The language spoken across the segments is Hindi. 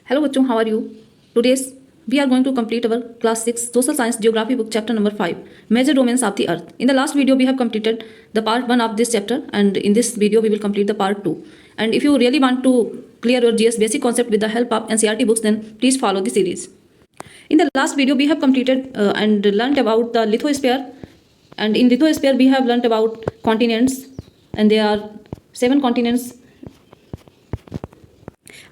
Hello bachcho, how are you? Today's we are going to complete our class 6 social science geography book chapter number 5 major domains of the earth. In the last video we have completed the part 1 of this chapter, and in this video we will complete the part 2. And if you really want to clear your GS basic concept with the help of NCERT books, then please follow the series. In the last video we have completed and learnt about the lithosphere, and in lithosphere we have learnt about continents, and there are 7 continents.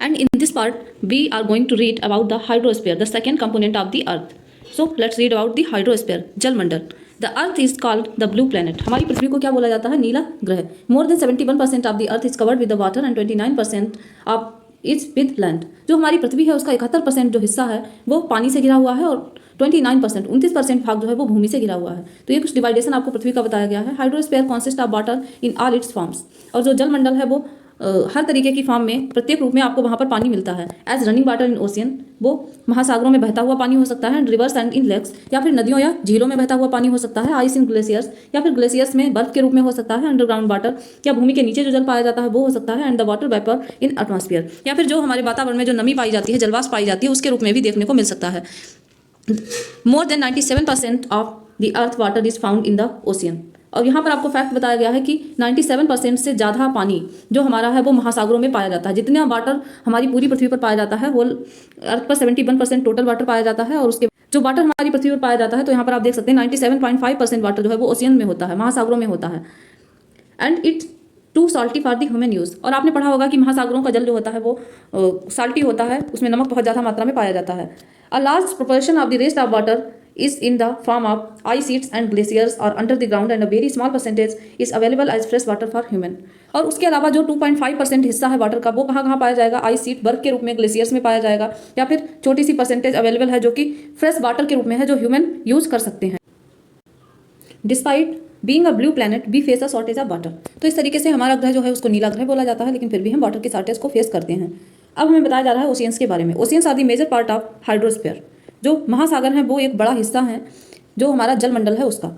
And in this part we are going to read about the hydrosphere, the second component of the earth. So let's read about the hydrosphere. जल मंडल. The earth is called the blue planet. हमारी पृथ्वी को क्या बोला जाता है? नीला ग्रह. More than 71% of the earth is covered with the water and 29% of is with land. जो हमारी पृथ्वी है उसका 71% जो हिस्सा है वो पानी से घिरा हुआ है, और 29% भाग जो है वो भूमि से घिरा हुआ है. तो ये कुछ डिवाइडेशन आपको पृथ्वी का बताया गया है. Hydrosphere consist of water in all it's forms. और जो जल मंडल है वो हर तरीके की फॉर्म में, प्रत्येक रूप में आपको वहाँ पर पानी मिलता है. As running water in ocean, वो महासागरों में बहता हुआ पानी हो सकता है. रिवर्स एंड इन लेक्स, या फिर नदियों या झीलों में बहता हुआ पानी हो सकता है. आइस इन ग्लेशियर्स, या फिर ग्लेशियर्स में बर्फ के रूप में हो सकता है. अंडरग्राउंड वाटर, या भूमि के नीचे जो जल पाया जाता है वो हो सकता है. And the water vapour in atmosphere, या फिर जो हमारे वातावरण में जो नमी पाई जाती है, जलवाष्प पाई जाती है, उसके रूप में भी देखने को मिल सकता है. More than 97% of the earth water is found in the ocean. और यहाँ पर आपको फैक्ट बताया गया है कि 97% से ज़्यादा पानी जो हमारा है वो महासागरों में पाया जाता है. जितना वाटर हमारी पूरी पृथ्वी पर पाया जाता है, वो अर्थ पर 71% टोटल वाटर पाया जाता है. और उसके जो वाटर हमारी पृथ्वी पर पाया जाता है, तो यहाँ पर आप देख सकते हैं 97.5% वाटर जो है वो ओशियन में होता है, महासागरों में होता है. And it's too salty for the human use. और आपने पढ़ा होगा कि महासागरों का जल जो होता है वो साल्टी होता है, उसमें नमक बहुत ज़्यादा मात्रा में पाया जाता है. A large proportion of the rest of water is in the form of ice sheets and glaciers or under the ground, and a very small percentage is available as fresh water for human. और उसके अलावा जो 2.5% हिस्सा है वाटर का, वो कहाँ कहाँ पाया जाएगा? आइस शीट, बर्फ के रूप में, ग्लेशियर्स में पाया जाएगा, या फिर छोटी सी परसेंटेज अवेलेबल है जो कि फ्रेश वाटर के रूप में है, जो ह्यूमन यूज कर सकते हैं. Despite being a blue planet we face a shortage of water. तो इस तरीके से हमारा ग्रह जो है उसको नीला ग्रह बोला जाता है, लेकिन फिर भी हम वाटर की शॉर्टेज को फेस करते हैं. अब हमें बताया जा रहा है ओशियंस के बारे में. Oceans are the major part of hydrosphere. जो महासागर हैं वो एक बड़ा हिस्सा है जो हमारा जलमंडल है उसका.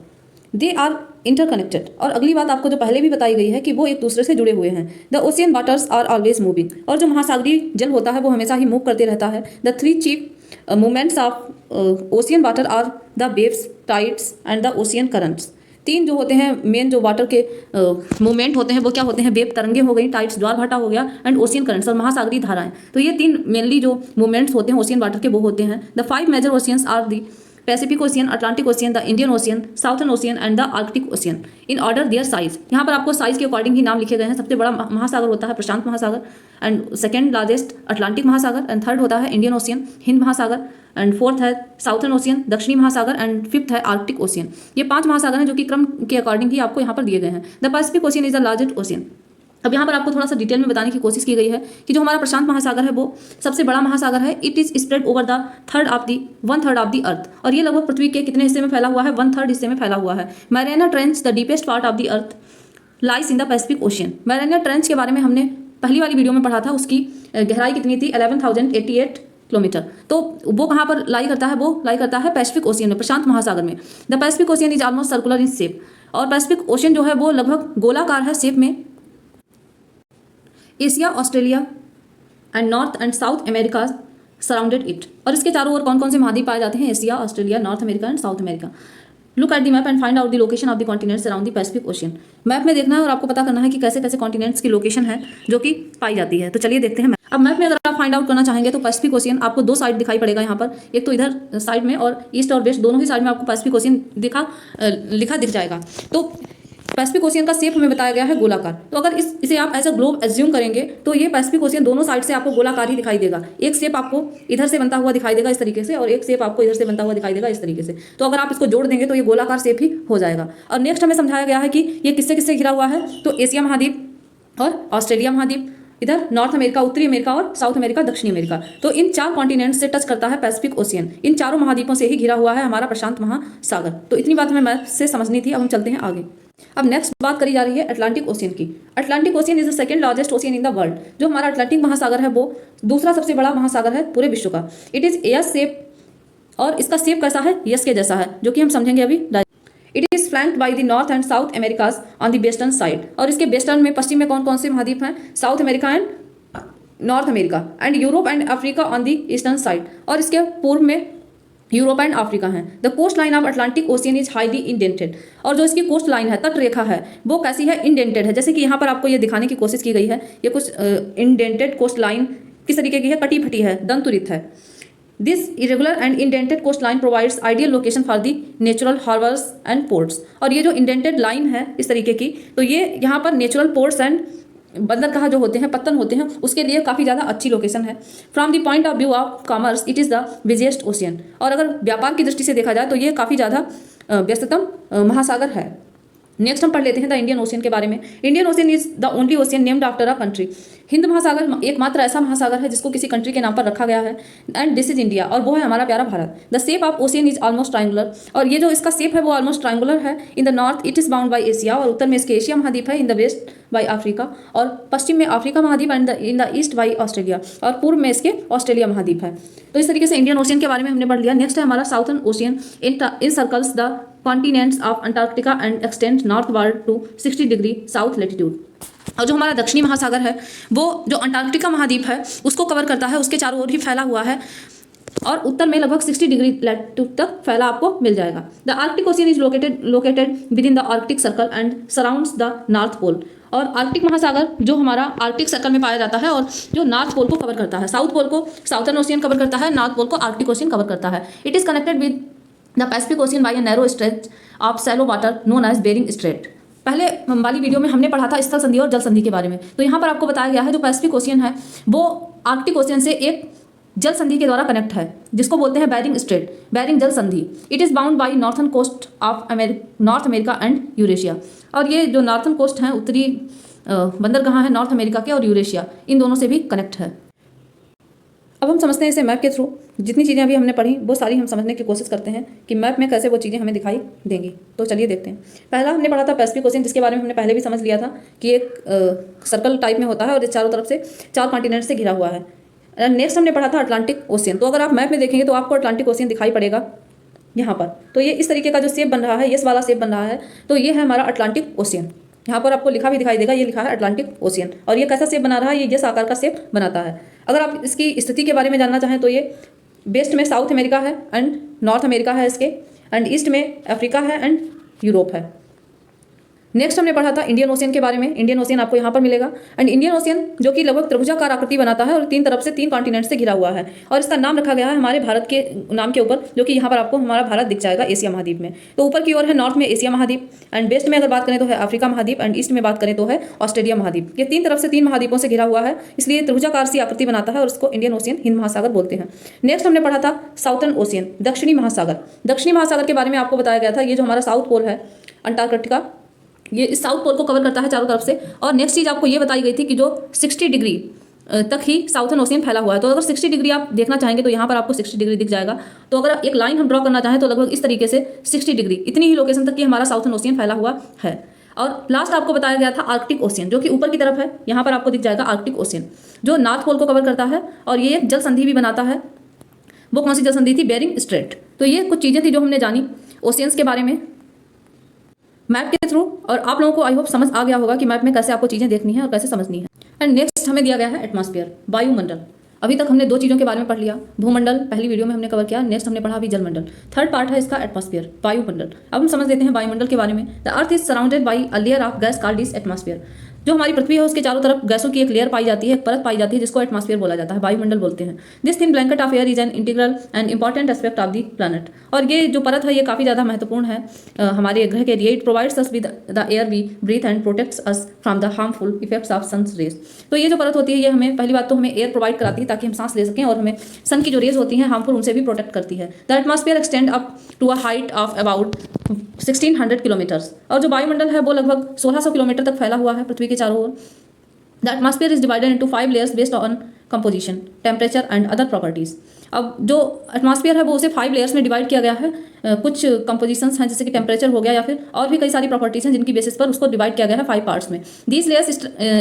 They are interconnected. और अगली बात आपको जो पहले भी बताई गई है कि वो एक दूसरे से जुड़े हुए हैं. The ocean waters are always moving. और जो महासागरीय जल होता है वो हमेशा ही मूव करते रहता है. The 3 chief movements of ocean water are the waves, tides and the ocean currents. 3 जो होते हैं मेन जो वाटर के मूवमेंट होते हैं वो क्या होते हैं? वेव, तरंगे हो गई, टाइड्स, ज्वार भाटा हो गया, एंड ओशियन करंट्स और महासागरीय धाराएं. तो ये 3 मेनली जो मूवमेंट्स होते हैं ओशियन वाटर के वो होते हैं. The 5 major oceans are the Pacific Ocean, Atlantic Ocean, the Indian Ocean, Southern Ocean and the Arctic Ocean in order their size. यहाँ पर आपको साइज के अकॉर्डिंग ही नाम लिखे गए हैं. सबसे बड़ा महासागर होता है प्रशांत महासागर, एंड सेकंड लार्जेस्ट अटलांटिक महासागर, एंड थर्ड होता है इंडियन ओशियन, हिंद महासागर, एंड फोर्थ है साउथर्न ओशियन, दक्षिणी महासागर, एंड फिफ्थ है आर्कटिक ओशियन. ये 5 महासागर हैं जो कि क्रम के अकॉर्डिंग ही आपको यहाँ पर दिए गए हैं. The Pacific ocean is the largest ocean. अब यहाँ पर आपको थोड़ा सा डिटेल में बताने की कोशिश की गई है कि जो हमारा प्रशांत महासागर है वो सबसे बड़ा महासागर है. It is spread over the one third of the अर्थ. और ये लगभग पृथ्वी के कितने हिस्से में फैला हुआ है? 1/3 हिस्से में फैला हुआ है. Mariana trench, the deepest part of the earth, lies in the Pacific ocean. Mariana trench के बारे में हमने पहली वाली वीडियो में पढ़ा था. उसकी गहराई कितनी थी? 11,088 किलोमीटर. तो वो कहाँ पर लाई करता है? वो लाई करता है पैसिफिक ओशियन में, प्रशांत महासागर में. The Pacific ocean is almost circular in shape. और पैसिफिक ओशियन जो है वो लगभग गोलाकार है शेप में. Asia, Australia and north and south America surrounded it. और इसके चारों ओर कौन कौन से महाद्वीप पाए जाते हैं? Asia, Australia, north America and south America. Look at the map and find out the location of the continents around the Pacific ocean. Map में देखना है और आपको पता करना है कि कैसे कैसे कॉन्टिनेंट्स की लोकेशन है जो कि पाई जाती है. तो चलिए देखते हैं. अब मैप में अगर आप फाइंड आउट करना चाहेंगे तो पैसिफिक ओशियन आपको 2 साइड दिखाई पड़ेगा यहाँ पर. एक तो इधर साइड में, और ईस्ट और वेस्ट दोनों ही साइड में आपको पैसिफिक ओशियन लिखा दिख जाएगा. तो पैसिफिक ओशियन का शेप हमें बताया गया है गोलाकार. तो अगर इसे आप एज अ ग्लोब एज्यूम करेंगे तो ये पैसिफिक ओशियन दोनों साइड से आपको गोलाकार ही दिखाई देगा. एक शेप आपको इधर से बनता हुआ दिखाई देगा इस तरीके से, और एक शेप आपको इधर से बनता हुआ दिखाई देगा इस तरीके से. तो अगर आप इसको जोड़ देंगे तो ये गोलाकार शेप ही हो जाएगा. और नेक्स्ट हमें समझाया गया है कि ये किससे किससे घिरा हुआ है. तो एशिया महाद्वीप और ऑस्ट्रेलिया महाद्वीप, इधर नॉर्थ अमेरिका, उत्तरी अमेरिका, और साउथ अमेरिका, दक्षिणी अमेरिका. तो इन 4 कॉन्टिनेंट से टच करता है पैसिफिक ओशियन. इन चारों महाद्वीपों से ही घिरा हुआ है हमारा प्रशांत महासागर. तो इतनी बात हमें मैप से समझनी थी. अब हम चलते हैं आगे. अब नेक्स्ट बात करी जा रही है अटलांटिक ओशियन की. Atlantic Ocean is the second largest ocean in the world. जो हमारा अटलांटिक महासागर है वो दूसरा सबसे बड़ा महासागर है पूरे विश्व का. इट इज एस शेप, और इसका शेप कैसा है? यस के जैसा है, जो कि हम समझेंगे अभी. It is flanked by the North and South Americas on the western side. और इसके वेस्टर्न में, पश्चिम में कौन कौन से महाद्वीप हैं? South America and North America and Europe and Africa on the eastern side, और इसके पूर्व में यूरोप एंड अफ्रीका हैं। The coastline of Atlantic Ocean is highly indented, और जो इसकी कोस्ट लाइन है, तट रेखा है, वो कैसी है, इंडेंटेड है। जैसे कि यहाँ पर आपको ये दिखाने की कोशिश की गई है, ये कुछ इंडेंटेड कोस्ट लाइन किस तरीके की है, कटी फटी है, दंतुरित है। This irregular and indented coastline provides ideal location for the natural harbours and ports, और ये जो इंडेंटेड लाइन है इस तरीके की, तो ये यहाँ पर नेचुरल पोर्ट्स एंड बंदरगाह जो होते हैं, पत्तन होते हैं, उसके लिए काफ़ी ज़्यादा अच्छी लोकेशन है। From the point of view of commerce it is the busiest ocean, और अगर व्यापार की दृष्टि से देखा जाए तो ये काफ़ी ज़्यादा व्यस्ततम महासागर है। नेक्स्ट हम पढ़ लेते हैं द इंडियन ओशियन के बारे में। Indian ocean is the only ocean named after a country. Hind महासागर एकमात्र ऐसा महासागर है जिसको किसी कंट्री के नाम पर रखा गया है, एंड दिस इज इंडिया, और वो है हमारा प्यारा Bharat. The shape of ocean is almost triangular, और ये जो इसका शेप है वो ऑलमोस्ट ट्रायंगुलर है। In the north it is bound by Asia, और उत्तर में इसके एशिया महाद्वीप है। In the west by Africa, और पश्चिम में अफ्रीका महाद्वीप, and in the east by Australia, और पूर्व में इसके ऑस्ट्रेलिया महाद्वीप है। तो इस तरीके से इंडियन ओशियन के बारे में हमने पढ़ लिया। नेक्स्ट है हमारा southern ocean. Encircles the continents of Antarctica and extend northward to 60 degree south latitude. और जो हमारा दक्षिणी महासागर है वो जो अंटार्कटिका महाद्वीप है उसको कवर करता है, उसके चारों ओर ही फैला हुआ है, और उत्तर में लगभग 60 डिग्री लैटिट्यूड तक फैला आपको मिल जाएगा। The Arctic ocean is located within the Arctic circle and surrounds the north pole. और आर्कटिक महासागर जो हमारा आर्कटिक सर्कल में पाया जाता है और जो नॉर्थ पोल को कवर करता है, साउथ पोल को साउथर्न ओशियन कवर करता है, नॉर्थ पोल को आर्कटिक ओशियन कवर करता है। It is connected with the Pacific ocean by a narrow stretch of shallow water known as Bering strait. पहले वाली वीडियो में हमने पढ़ा था स्थल संधि और जल संधि के बारे में, तो यहाँ पर आपको बताया गया है जो पैसिफिक ओशियन है वो आर्कटिक ओशियन से एक जल संधि के द्वारा कनेक्ट है, जिसको बोलते हैं बेरिंग स्ट्रेट, बेरिंग जल संधि। It is bound by northern coast of North America and Eurasia, और ये जो नॉर्थन कोस्ट हैं, उत्तरी बंदरगाह हैं नॉर्थ अमेरिका के और यूरेशिया, इन दोनों से भी कनेक्ट है। अब हम समझते हैं इसे मैप के थ्रू। जितनी चीज़ें अभी हमने पढ़ी वो सारी हम समझने की कोशिश करते हैं कि मैप में कैसे वो चीज़ें हमें दिखाई देंगी। तो चलिए देखते हैं। पहला हमने पढ़ा था पैसिफिक ओशियन, जिसके बारे में हमने पहले भी समझ लिया था कि एक सर्कल टाइप में होता है और इस चारों तरफ से 4 कॉन्टिनेंट से घिरा हुआ है। नेक्स्ट हमने पढ़ा था अटलांटिक ओशियन। तो अगर आप मैप में देखेंगे तो आपको अटलांटिक ओशियन दिखाई पड़ेगा यहाँ पर। तो ये इस तरीके का जो शेप बन रहा है, यस वाला शेप बन रहा है, तो ये है हमारा अटलांटिक ओशियन। यहाँ पर आपको लिखा भी दिखाई देगा, ये लिखा है अटलांटिक ओशियन, और ये कैसा शेप बना रहा है, ये यस आकार का शेप बनाता है। अगर आप इसकी स्थिति के बारे में जानना चाहें तो ये वेस्ट में साउथ अमेरिका है एंड नॉर्थ अमेरिका है इसके, एंड ईस्ट में अफ्रीका है एंड यूरोप है। नेक्स्ट हमने पढ़ा था इंडियन ओशियन के बारे में। इंडियन ओशियन आपको यहाँ पर मिलेगा, एंड इंडियन ओशियन जो कि लगभग त्रिभुजाकार आकृति बनाता है और 3 तरफ से 3 कॉन्टिनेंट से घिरा हुआ है, और इसका नाम रखा गया है हमारे भारत के नाम के ऊपर, जो कि यहाँ पर आपको हमारा भारत दिख जाएगा एशिया महाद्वीप में। तो ऊपर की ओर है नॉर्थ में एशिया महाद्वीप, एंड वेस्ट में अगर बात करें तो है अफ्रीका महाद्वीप, एंड ईस्ट में बात करें तो है ऑस्ट्रेलिया महाद्वीप। ये 3 तरफ से 3 महाद्वीपों से घिरा हुआ है, इसलिए त्रिभुजाकार सी आकृति बनाता है और उसको इंडियन ओशियन, हिंद महासागर बोलते हैं। नेक्स्ट हमने पढ़ा था साउथर्न ओशियन, दक्षिणी महासागर। दक्षिणी महासागर के बारे में आपको बताया गया था, ये जो हमारा साउथ पोल है अंटार्कटिका, ये इस साउथ पोल को कवर करता है चारों तरफ से। और नेक्स्ट चीज़ आपको ये बताई गई थी कि जो 60 डिग्री तक ही साउथर्न ओशियन फैला हुआ है। तो अगर 60 डिग्री आप देखना चाहेंगे तो यहाँ पर आपको 60 डिग्री दिख जाएगा। तो अगर एक लाइन हम ड्रॉ करना चाहें तो लगभग इस तरीके से 60 डिग्री, इतनी ही लोकेशन तक कि हमारा साउथर्न ओशियन फैला हुआ है। और लास्ट आपको बताया गया था आर्कटिक ओशियन, जो कि ऊपर की तरफ है, यहाँ पर आपको दिख जाएगा आर्कटिक ओशियन, जो नॉर्थ पोल को कवर करता है और ये एक जल संधि भी बनाता है। वो कौन सी जल संधि थी? Bering strait. तो ये कुछ चीज़ें थी जो हमने जानी ओशियंस के बारे में मैप के थ्रू, और आप लोगों को आई होप समझ आ गया होगा कि मैप में कैसे आपको चीज़ें देखनी है और कैसे समझनी है। एंड नेक्स्ट हमें दिया गया है एटमॉस्फेयर, वायुमंडल। अभी तक हमने 2 चीज़ों के बारे में पढ़ लिया। भूमंडल पहली वीडियो में हमने कवर किया, नेक्स्ट हमने पढ़ा अभी जलमंडल। थर्ड पार्ट है इसका एटमॉस्फेयर, वायुमंडल। अब हम समझ लेते हैं वायुमंडल के बारे में। The earth is surrounded by a layer of gas called is atmosphere. जो हमारी पृथ्वी है उसके चारों तरफ गैसों की एक लेयर पाई जाती है, एक परत पाई जाती है, जिसको एटमॉस्फेयर बोला जाता है, वायुमंडल बोलते हैं। This thin blanket of air is an integral and important aspect of the planet. और ये जो परत है ये काफ़ी ज़्यादा महत्वपूर्ण है हमारे ग्रह के लिए। It provides us with the air we breathe and protects us from the harmful effects of sun rays. तो ये जो परत होती है ये हमें पहली बात तो हमें एयर प्रोवाइड कराती है ताकि हम सांस ले सकें, और हमें सन की जो रेज होती हैं हार्मफुल उनसे भी प्रोटेक्ट करती है। The atmosphere extend up to a height of about 1600 kilometres. और जो वायुमंडल है वो लगभग 1600 किलोमीटर तक फैला हुआ है पृथ्वी के चारों ओर। The atmosphere is divided into 5 layers based on composition, temperature and other properties. अब जो एटमॉस्फेयर है वो उसे 5 लेयर्स में डिवाइड किया गया है। कुछ कंपोजिशंस हैं जैसे कि टेम्परेचर हो गया या फिर और भी कई सारी प्रॉपर्टीज हैं जिनकी बेसिस पर उसको डिवाइड किया गया है 5 पार्ट्स में। These layers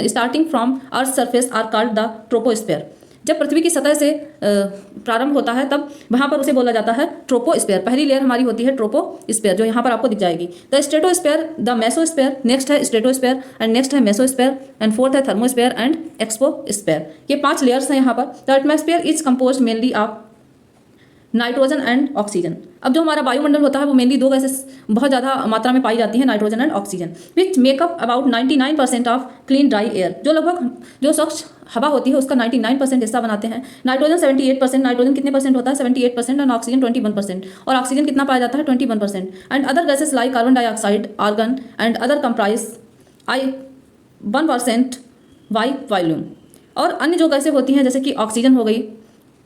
starting from earth surface are called the troposphere. जब पृथ्वी की सतह से प्रारंभ होता है तब वहाँ पर उसे बोला जाता है ट्रोपोस्फेयर। पहली लेयर हमारी होती है ट्रोपोस्फेयर, जो यहाँ पर आपको दिख जाएगी। The stratosphere, the mesosphere, next है स्ट्रेटोस्फेयर एंड नेक्स्ट है मेसोस्फेयर एंड फोर्थ है थर्मोस्फेयर एंड एक्सपोस्फेयर। ये 5 लेयर्स हैं यहाँ पर। The atmosphere is composed mainly of nitrogen and oxygen. अब जो हमारा वायुमंडल होता है वो मेनली 2 गैसेस बहुत ज़्यादा मात्रा में पाई जाती है, nitrogen and oxygen, which makeup about 99% of clean dry air. जो लगभग जो स्वच्छ हवा होती है उसका 99% हिस्सा बनाते हैं। नाइट्रोजन 78%, नाइट्रोजन कितने परसेंट होता है 78%, एंड ऑक्सीजन 21%, और ऑक्सीजन कितना पाया जाता है 21%। And other gases like carbon dioxide, argon and other comprise 1% by volume. और अन्य जो गैसें होती हैं जैसे कि ऑक्सीजन हो गई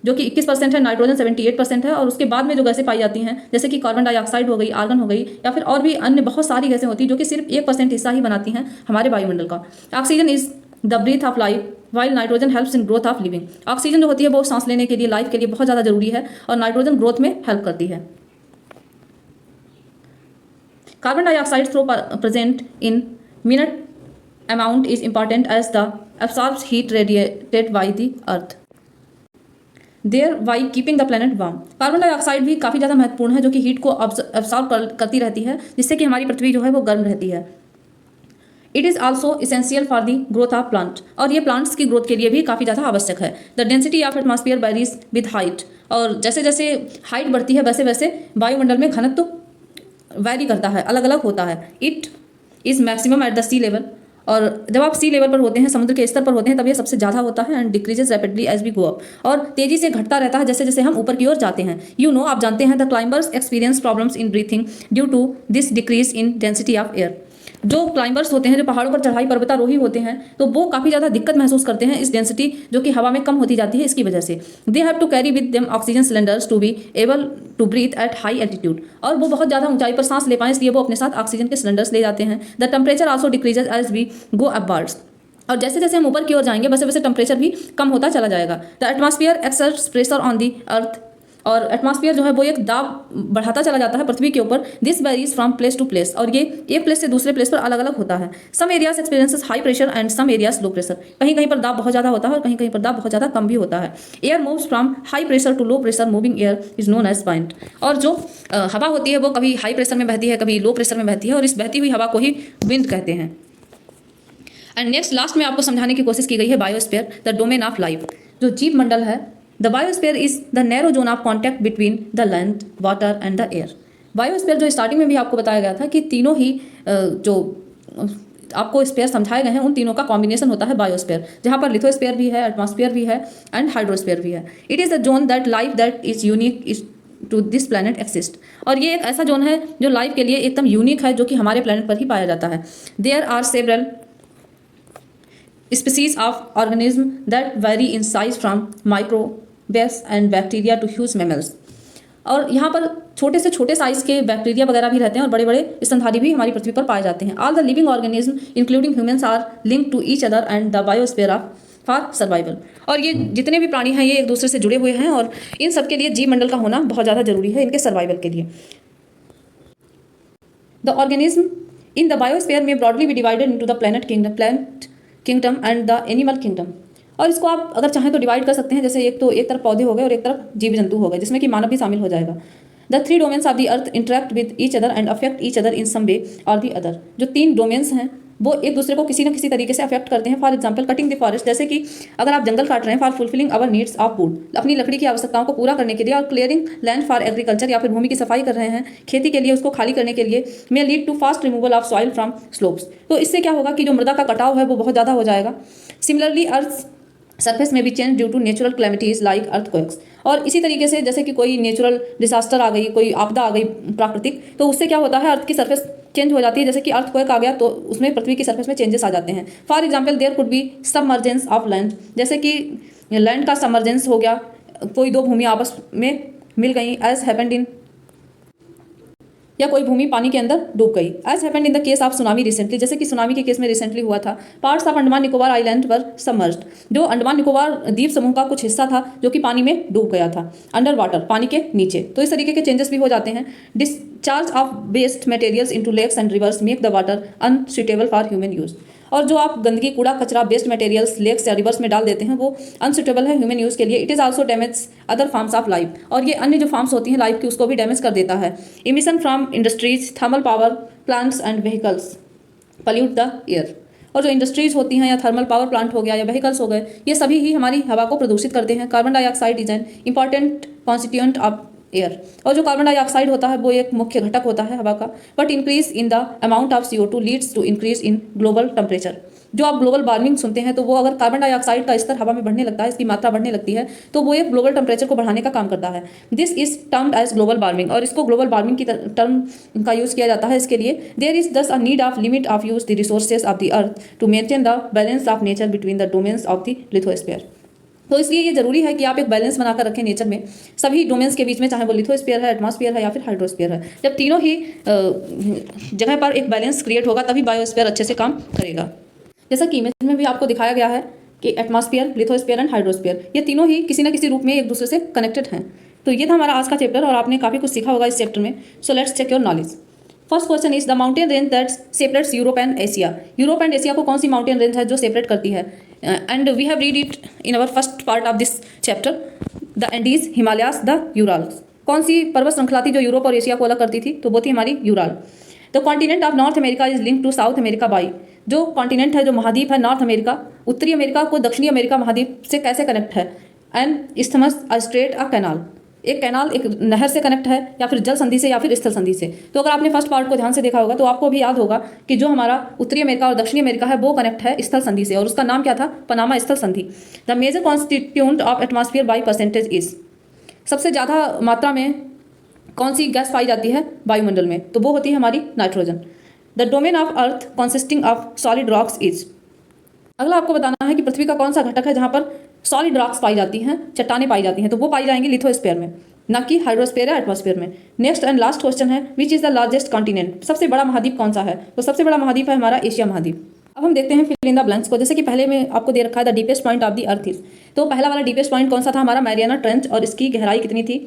जो कि 21% है, नाइट्रोजन 78% है, और उसके बाद में जो गैसें पाई जाती हैं जैसे कि कार्बन डाइऑक्साइड हो गई, आर्गन हो गई, या फिर और भी अन्य बहुत सारी गैसें होती हैं जो कि सिर्फ 1% हिस्सा ही बनाती हैं हमारे वायुमंडल का। Oxygen is the breath of life while nitrogen helps in growth of living. Oxygen जो होती है वो सांस लेने के लिए, लाइफ के लिए बहुत ज़्यादा जरूरी है, और नाइट्रोजन ग्रोथ में हेल्प करती है। Carbon dioxide through present in minute amount is important as the absorbs heat radiated by the earth thereby keeping the planet warm। Carbon dioxide भी काफ़ी ज़्यादा महत्वपूर्ण है जो कि हीट को अब्सॉर्ब करती रहती है, जिससे कि हमारी पृथ्वी जो है वो गर्म रहती है। It is also essential for the growth of plant, और ये प्लांट्स की ग्रोथ के लिए भी काफ़ी ज़्यादा आवश्यक है। The density of atmosphere varies with height, और जैसे जैसे हाइट बढ़ती है वैसे वैसे वायुमंडल में घनत्व वैरी करता है, अलग अलग होता है। It is maximum at the sea level, और जब आप सी लेवल पर होते हैं, समुद्र के स्तर पर होते हैं, तब ये सबसे ज़्यादा होता है। And decreases rapidly as we go up, और तेज़ी से घटता रहता है जैसे जैसे हम ऊपर की ओर जाते हैं। आप जानते हैं the climbers experience problems in breathing due to this decrease in density of air. जो क्लाइंबर्स होते हैं, जो पहाड़ों पर चढ़ाई पर्वतारोही होते हैं, तो वो काफ़ी ज़्यादा दिक्कत महसूस करते हैं इस डेंसिटी जो कि हवा में कम होती जाती है इसकी वजह से। They have to carry with them oxygen cylinders to be able to breathe at high altitude, और वो बहुत ज़्यादा ऊंचाई पर सांस ले पाएं इसलिए वो अपने साथ ऑक्सीजन के सिलेंडर्स ले जाते हैं। The temperature also decreases as we go upwards, और जैसे जैसे हम ऊपर की ओर जाएंगे वैसे वैसे टेम्परेचर भी कम होता चला जाएगा। The atmosphere exerts pressure on the earth, और एटमॉस्फेयर जो है वो एक दाब बढ़ाता चला जाता है पृथ्वी के ऊपर। This varies from place to place, और ये एक प्लेस से दूसरे प्लेस पर अलग अलग होता है। Some areas experiences high pressure and some areas low pressure, कहीं कहीं पर दाब बहुत ज़्यादा होता है और कहीं कहीं पर दाब बहुत ज़्यादा कम भी होता है। Air moves from high pressure to low pressure, moving air is known as wind, और जो हवा होती है वो कभी हाई प्रेशर में बहती है, कभी लो प्रेशर में बहती है, और इस बहती हुई हवा को ही विंड कहते हैं। एंड नेक्स्ट लास्ट में आपको समझाने की कोशिश की गई है biosphere, the domain of life. जो जीव मंडल है, the biosphere is the narrow zone of contact between the land, water and the air. Biosphere जो स्टार्टिंग में भी आपको बताया गया था कि तीनों ही जो आपको स्फीयर समझाए गए हैं उन तीनों का कॉम्बिनेशन होता है बायोस्फीयर, जहाँ पर लिथोस्फीयर भी है, एटमॉस्फेयर भी है एंड हाइड्रोस्फीयर भी है। It is the zone that life that is unique is to this planet exist, और ये एक ऐसा जोन है जो लाइफ के लिए एकदम यूनिक है, जो कि हमारे प्लानट पर ही पाया जाता है। There are several species of organism that vary in size from microbes and bacteria to huge mammals, और यहाँ पर छोटे से छोटे साइज के बैक्टीरिया वगैरह भी रहते हैं और बड़े बड़े स्तनधारी भी हमारी पृथ्वी पर पाए जाते हैं। All the living organism including humans are linked to each other and the biosphere of for survival, और ये जितने भी प्राणी हैं ये एक दूसरे से जुड़े हुए हैं, और इन सब के लिए जीव मंडल का होना बहुत ज़्यादा जरूरी है इनके सर्वाइवल के लिए। The organism in the biosphere may broadly be divided into the planet kingdom and the animal kingdom, और इसको आप अगर चाहें तो डिवाइड कर सकते हैं, जैसे एक तरफ पौधे हो गए और एक तरफ जीव जंतु हो गए, जिसमें कि मानव भी शामिल हो जाएगा। The 3 domains of the earth interact with each other and affect each other in some way or the other. जो 3 डोमेन्स हैं वो एक दूसरे को किसी न किसी तरीके से अफेक्ट करते हैं। For example cutting the forest, जैसे कि अगर आप जंगल काट रहे हैं for fulfilling our needs of would, अपनी लकड़ी की आवश्यकताओं को पूरा करने के लिए, और क्लियरिंग लैंड फॉर एग्रीकल्चर, या फिर भूमि की सफाई कर रहे हैं खेती के लिए, उसको खाली करने के लिए, may lead to fast removal of soil from slopes. तो इससे क्या होगा कि जो मृदा का कटाव है वो बहुत ज़्यादा हो जाएगा। सिमिलरली अर्थ सरफेस में भी change due to natural calamities like earthquakes, और इसी तरीके से जैसे कि कोई नेचुरल डिजास्टर आ गई, कोई आपदा आ गई प्राकृतिक, तो उससे क्या होता है अर्थ की सरफेस चेंज हो जाती है। जैसे कि अर्थक्वेक आ गया तो उसमें पृथ्वी की सरफेस में चेंजेस आ जाते हैं। For example there could be submergence of land, जैसे कि लैंड का सबमर्जेंस हो गया, कोई 2 भूमि आपस में मिल गई, एज हैपेंड इन, या कोई भूमि पानी के अंदर डूब गई, as happened in the case of tsunami recently, जैसे कि सुनामी के केस में रिसेंटली हुआ था। Parts of Andaman Nicobar island were submerged, जो अंडमान निकोबार द्वीप समूह का कुछ हिस्सा था जो कि पानी में डूब गया था, अंडर वाटर, पानी के नीचे। तो इस तरीके के चेंजेस भी हो जाते हैं। Discharge of waste materials into lakes and rivers make the water unsuitable for human use, और जो आप गंदगी, कूड़ा कचरा, वेस्ट मटेरियल्स लेक्स या रिवर्स में डाल देते हैं वो अनसुटेबल है ह्यूमन यूज़ के लिए। It is also damage other forms of life, और ये अन्य जो फॉर्म्स होती हैं लाइफ की उसको भी डैमेज कर देता है। Emission from industries, thermal power plants and vehicles pollute the air. और जो इंडस्ट्रीज होती हैं या थर्मल पावर प्लांट हो गया या व्हीकल्स हो गए, ये सभी ही हमारी हवा को प्रदूषित करते हैं। Carbon dioxide is an important constituent of air. और जो कार्बन डाइऑक्साइड होता है वो एक मुख्य घटक होता है हवा का। But increase in the amount of CO2 leads to increase in global temperature. जो आप ग्लोबल वार्मिंग सुनते हैं तो वो अगर कार्बन डाइऑक्साइड का स्तर हवा में बढ़ने लगता है, इसकी मात्रा बढ़ने लगती है, तो वो एक ग्लोबल टेम्परेचर को बढ़ाने का काम करता है। This is termed as global warming, और इसको ग्लोबल वार्मिंग की टर्म का यूज़ किया जाता है इसके लिए। There is thus a need of limit of use the resources of the earth to maintain the balance of nature between the domains of the lithosphere. तो इसलिए ये जरूरी है कि आप एक बैलेंस बनाकर रखें नेचर में सभी डोमेन्स के बीच में, चाहे वो लिथोस्फीयर है, एटमॉस्फेयर है या फिर हाइड्रोस्फीयर है। जब तीनों ही जगह पर एक बैलेंस क्रिएट होगा तभी बायोस्फीयर अच्छे से काम करेगा। जैसा कि इमेज में भी आपको दिखाया गया है कि एटमॉस्फेयर, लिथोस्फीयर एंड हाइड्रोस्फीयर ये तीनों ही किसी न किसी रूप में एक दूसरे से कनेक्टेड हैं। तो ये था हमारा आज का चैप्टर और आपने काफ़ी कुछ सीखा होगा इस चैप्टर में। So let's check your knowledge. First question is the mountain range that separates Europe and Asia. Europe and Asia को कौन सी माउंटेन रेंज है जो सेपरेट करती है? And we have read it in our first part of this chapter. The Andes, Himalayas, the Urals. कौन सी पर्वत श्रृंखला थी जो यूरोप और एशिया को अलग करती थी? तो वो थी हमारी Ural. The continent of North America is link to South America by. जो कॉन्टिनेंट है, जो महाद्वीप है नॉर्थ अमेरिका, उत्तरी अमेरिका को दक्षिणी अमेरिका महाद्वीप से कैसे कनेक्ट है? And isthmus, a straight, a canal. एक कैनाल एक नहर से कनेक्ट है या फिर जल संधि से या फिर स्थल संधि से। तो अगर आपने फर्स्ट पार्ट को ध्यान से देखा होगा तो आपको भी याद होगा कि जो हमारा उत्तरी अमेरिका और दक्षिणी अमेरिका है वो कनेक्ट है स्थल संधि से, और उसका नाम क्या था? पनामा स्थल संधि। The major constituent of atmosphere by percentage is. सबसे ज़्यादा मात्रा में कौन सी गैस पाई जाती है वायुमंडल में? तो वो होती है हमारी nitrogen. The domain of earth consisting of solid rocks is. अगला आपको बताना है कि पृथ्वी का कौन सा घटक है जहाँ पर सॉलिड रॉक्स पाई जाती हैं, चट्टानें पाई जाती हैं, तो वो पाई जाएंगी लिथोस्फीयर में, ना कि हाइड्रोस्फीयर या एटमॉस्फेयर में। नेक्स्ट एंड लास्ट क्वेश्चन है which is the largest continent. सबसे बड़ा महाद्वीप कौन सा है? तो सबसे बड़ा महाद्वीप है हमारा एशिया महाद्वीप। अब हम देखते हैं फिल इन द ब्लैंक्स को। जैसे कि पहले में आपको दे रखा है the deepest point of the earth is. तो पहला वाला डीपेस्ट पॉइंट कौन सा था? हमारा मैरियाना ट्रेंच, और इसकी गहराई कितनी थी?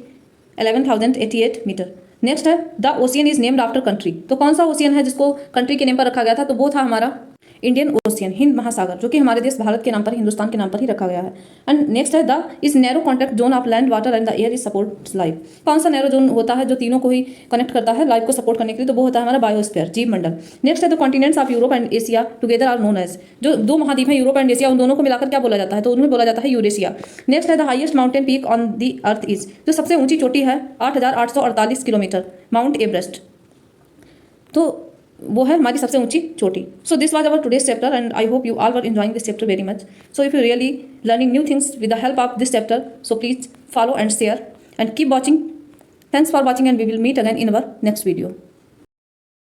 11,088 metre. Next is the ocean is named after country. तो कौन सा ओशियन है जिसको कंट्री के नेम पर रखा गया था? तो वो था हमारा इंडियन ओशियन, हिंद महासागर, जो कि हमारे देश भारत के नाम पर, हिंदुस्तान के नाम पर ही रखा गया है। And next is the is narrow contact zone of land, water and the air is supports life. कौन सा नैरो जोन होता है जो तीनों को ही कनेक्ट करता है लाइफ को सपोर्ट करने के लिए? तो वो होता है हमारा बायोस्फीयर, जीव मंडल। Next is the continents of Europe and Asia together are known as. जो दो महाद्वीप है यूरोप एंड एशिया, उन दोनों को मिलाकर क्या बोला जाता है? तो उन्हें बोला जाता है Eurasia. Next is the highest mountain peak on the earth is. जो सबसे ऊंची चोटी है 8,848 किलोमीटर, माउंट एवरेस्ट। तो वो है हमारी सबसे ऊंची चोटी। So this was our today's chapter and I hope you all were enjoying this chapter very much. So if you really learning new things with the help of this chapter, so please follow and share and keep watching. Thanks for watching and we will meet again in our next video.